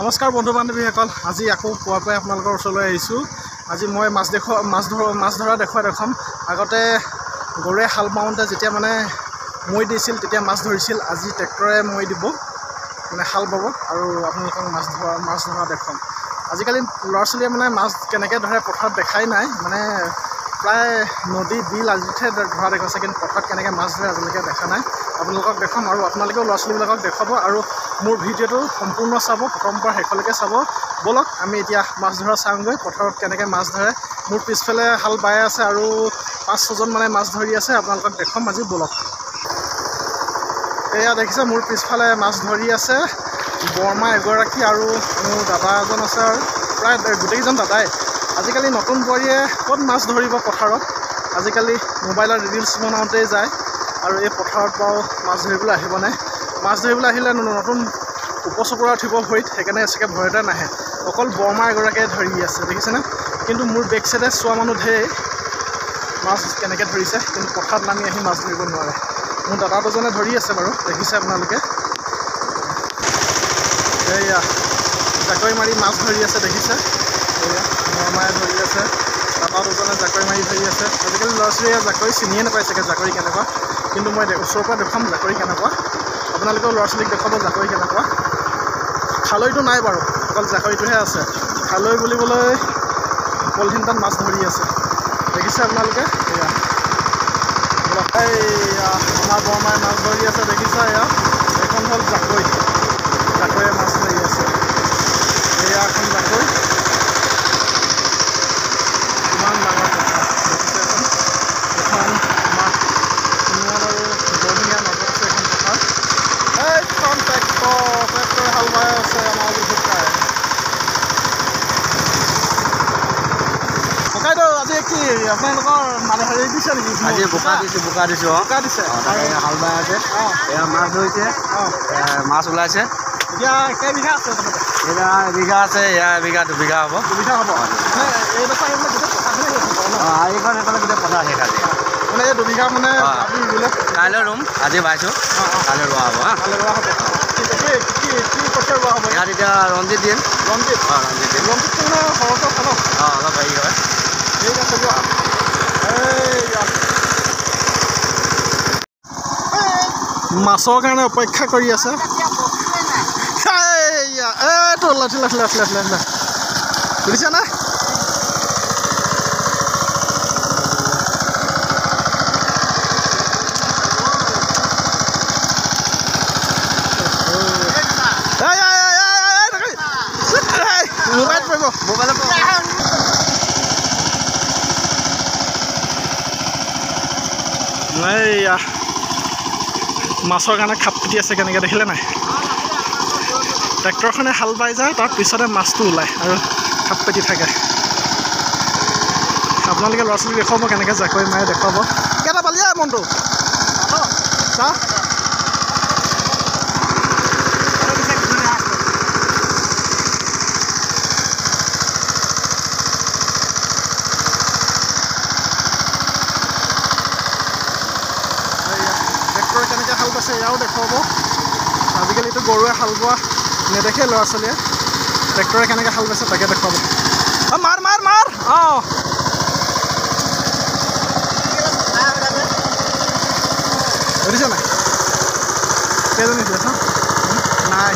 নমস্কাৰ বন্ধু বান্ধৱীসকল, আজি আকৌ পুৱাৰ পৰাই আপোনালোকৰ ওচৰলৈ আহিছোঁ। আজি মই মাছ ধৰা দেখাম। আগতে গৰুৱে হাল বাওঁতে যেতিয়া মানে মৈ দিছিল তেতিয়া মাছ ধৰিছিল। আজি ট্ৰেক্টৰে মৈ দিব, মানে হাল বাব আৰু আপোনালোকক মাছ ধৰা দেখাম। আজিকালি ল'ৰা ছোৱালীয়ে মানে মাছ কেনেকৈ ধৰে পথাৰত দেখাই নাই, মানে প্ৰায় নদী বিল আজিতহে ধৰা দেখাইছে, কিন্তু পথাৰত কেনেকৈ মাছ ধৰে আজিলৈকে দেখা নাই। আপোনালোকক দেখাম আৰু আপোনালোকেও ল'ৰা ছোৱালীবিলাকক দেখাব আৰু মোৰ ভিডিঅ'টো সম্পূৰ্ণ চাব, প্ৰথমৰ পৰা শেষলৈকে চাব। ব'লক আমি এতিয়া মাছ ধৰা চাওঁগৈ, পথাৰত কেনেকৈ মাছ ধৰে। মোৰ পিছফালে হাল বাই আছে আৰু 5-6জন মানে মাছ ধৰি আছে, আপোনালোকক দেখাম আজি। ব'লক। এয়া দেখিছে মোৰ পিছফালে মাছ ধৰি আছে বৰমা এগৰাকী আৰু মোৰ দাদা এজন আছে, আৰু প্ৰায় গোটেইকেইজন দাদাই। আজিকালি নতুন বোৱাৰীয়ে ক'ত মাছ ধৰিব পথাৰত, আজিকালি মোবাইলত ৰিলছ বনাওঁতেই যায় আৰু এই পথাৰত বাৰু মাছ ধৰিবলৈ আহিব নাই। মাছ ধৰিবলৈ আহিলে নতুন উপচপৰা উঠিব ভৰিত, সেইকাৰণে চাগে ভয়তে নাহে। অকল বৰমা এগৰাকীয়ে ধৰি আছে দেখিছেনে, কিন্তু মোৰ বেক চাইডে চোৱা মানুহ ঢেৰ মাছ কেনেকৈ ধৰিছে, কিন্তু পথাৰত নামি আহি মাছ ধৰিব নোৱাৰে। মোৰ দাদা দুজনে ধৰি আছে বাৰু, দেখিছে আপোনালোকে। এয়া জাকৈ মাৰি মাছ ধৰি আছে, দেখিছে। এয়া বৰমায়ে ধৰি আছে, দাদা দুজনে জাকৈ মাৰি ধৰি আছে। আজিকালি ল'ৰা ছোৱালীয়ে জাকৈ চিনিয়ে নাপায় চাগে জাকৈ কেনেকুৱা, কিন্তু মই ওচৰৰ পৰা দেখাম জাকৈ কেনেকুৱা। আপোনালোকেও ল'ৰা ছোৱালীক দেখাব জাকৈ কেনেকুৱা। খালৈটো নাই বাৰু, অকল জাকৈটোহে আছে। খালৈ বুলিবলৈ পলিথিন তাত মাছ ধৰি আছে, দেখিছে আপোনালোকে। এয়া এইয়া আমাৰ বৰমায়ে মাছ ধৰি আছে, দেখিছা। এয়া এখন হ'ল জাকৈ, জাকৈয়ে মাছ ধৰি আছে। এয়া এখন জাকৈ, কিমান ডাঙৰ পথাৰ দেখিছে। এখন আমাৰ সোণোৱাল আৰু বৰমীয়াৰ মাজত আছে এখন পথাৰ। এইখন ট্ৰেক্টৰে হাল বাই আছে আমাৰ ভুটকাই। ককাইদেউ আজি কি আপোনালোকৰ মানে হেৰি দিছে নেকি? আজি বোকা দিছোঁ। বোকা দিছে, হাল বাই আছে। এয়া মাছ ধৰিছে, মাছ ওলাইছে। এতিয়া কেইবিঘা আছে তোমালোকে? এতিয়া এবিঘা আছে, এয়া এবিঘা 2 বিঘা হ'ব। 2 বিঘা হ'ব। এইডোখৰ গোটেই পথাৰখিনি শেষ হ'ব ন? এইখন সেইফালে গোটেই পথাৰ শেষ আজি। মানে এই 2 বিঘা মানে আপুনি ৰুলে? কাইলৈ ৰুম, আজি বাইছোঁ, কাইলৈ ৰোৱা হ'ব। কাইলৈ ৰোৱা হ'ব। কি কঠীয়া ৰোৱা হ'ব? ইয়াত এতিয়া ৰঞ্জিত দিম। ৰঞ্জিত দিম। ৰঞ্জিতটো মানে সৰহকৈ হয় ন? অলপ হেৰি হয়। ঠিক আছে দিয়ক। মাছৰ কাৰণে অপেক্ষা কৰি আছে। এইটো বুজিছানে? মোবাইল পৰিব, মোবাইলত এইয়া মাছৰ কাৰণে খাপ পুতি আছে কেনেকৈ, দেখিলে নাই? ট্ৰেক্টৰখনে হাল বাই যায়, তাৰ পিছতে মাছটো ওলায় আৰু খাপ পাতি থাকে। আপোনালোকে ল'ৰা ছোৱালীক দেখুৱাব কেনেকৈ জাকৈ মাৰে, দেখুৱাব। কেইটা পালিয়ে মনটো চাহ ট্ৰেক্টৰে কেনেকৈ হাল বাইছে এয়াও দেখুৱাব। আজিকালিতো গৰুৱে হাল বোৱা নেদেখে ল'ৰা ছোৱালীয়ে, ট্ৰেক্টৰে কেনেকৈ হাল বাইছে তাকে দেখুৱাব। মাৰ বুজিছা নাই? কেইজনী আছে নাই?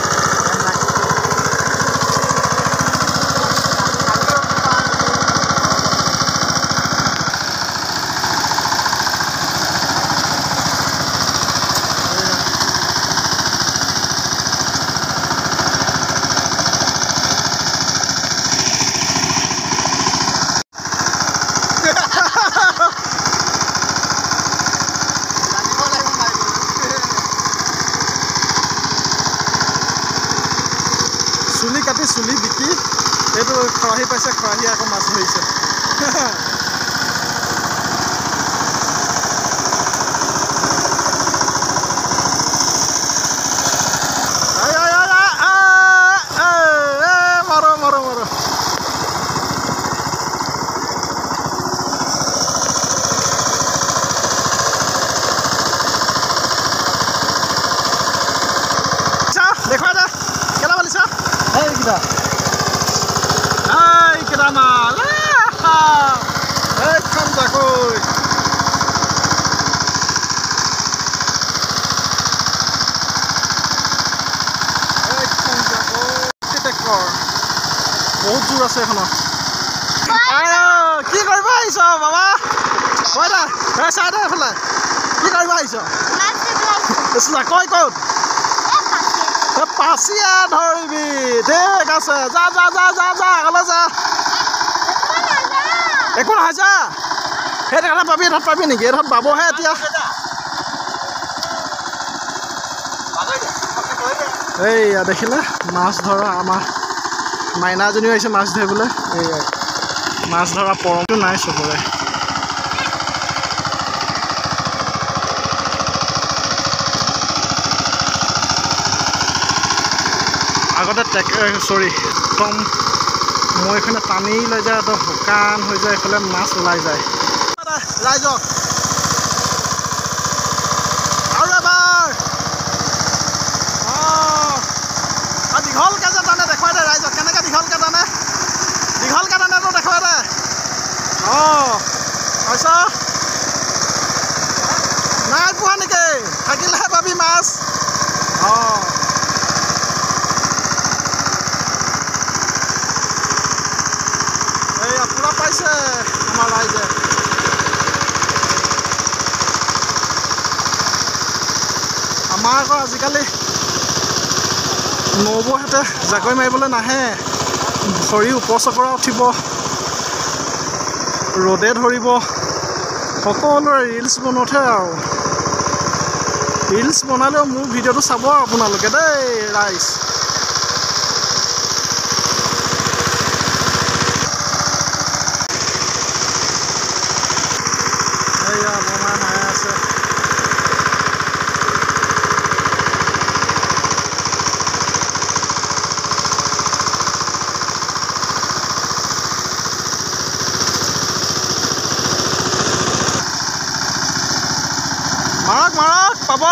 চুলি কাটি চুলি বিকি এইটো খৰাহি পাইছে, খৰাহি আকৌ মাছ ধৰিছে। মাৰো দেখুৱা দে, কেলা পালিছা? দেখিছা এই কেইটামান এইখন জাকৈ বহুত জোৰ আছে এখনত কি কৰিব আহিছ বাবা হয় দা চাই দে এইফালে কি কৰিব আহিছ জাকৈ ক'ত পাচিয়া ধৰিবি ঠিক আছে যা যা যা যা যা আগলৈ যা একো নহয় যা সেই জেগাতে পাবি এডোখৰত পাবি নেকি এডোখৰত পাবহে এতিয়া এইয়া দেখিলে মাছ ধৰা আমাৰ মাইনাজনীও আহিছে মাছ ধৰিবলৈ এইয়া মাছ ধৰা পৰমটো নাই চবৰে আগতে চৰি একদম মৈখনে টানি লৈ যায় একদম শুকান হৈ যায় এইফালে মাছ ওলাই যায় ৰাইজক আৰু এবাৰ দীঘলকৈ যে টানে দেখুৱাই দে ৰাইজক কেনেকৈ দীঘলকৈ টানে তো দেখুৱাই দে পাইছ নাই পোৱা নেকি থাকিলেহে পাবি মাছ এইয়া পূৰা পাইছে আমাৰ ৰাইজে আমাৰ আকৌ আজিকালি নবৌহঁতে জাকৈ মাৰিবলৈ নাহে খৰি উপচকৰা উঠিব ৰ'দে ধৰিব সকলোৰে ৰিলছ বনোৱাতহে আৰু ৰিলছ বনালেও মোৰ ভিডিঅ'টো চাব আপোনালোকে দেই ৰাইজ এইয়া বমাই মায়ে আছে মাৰক পাব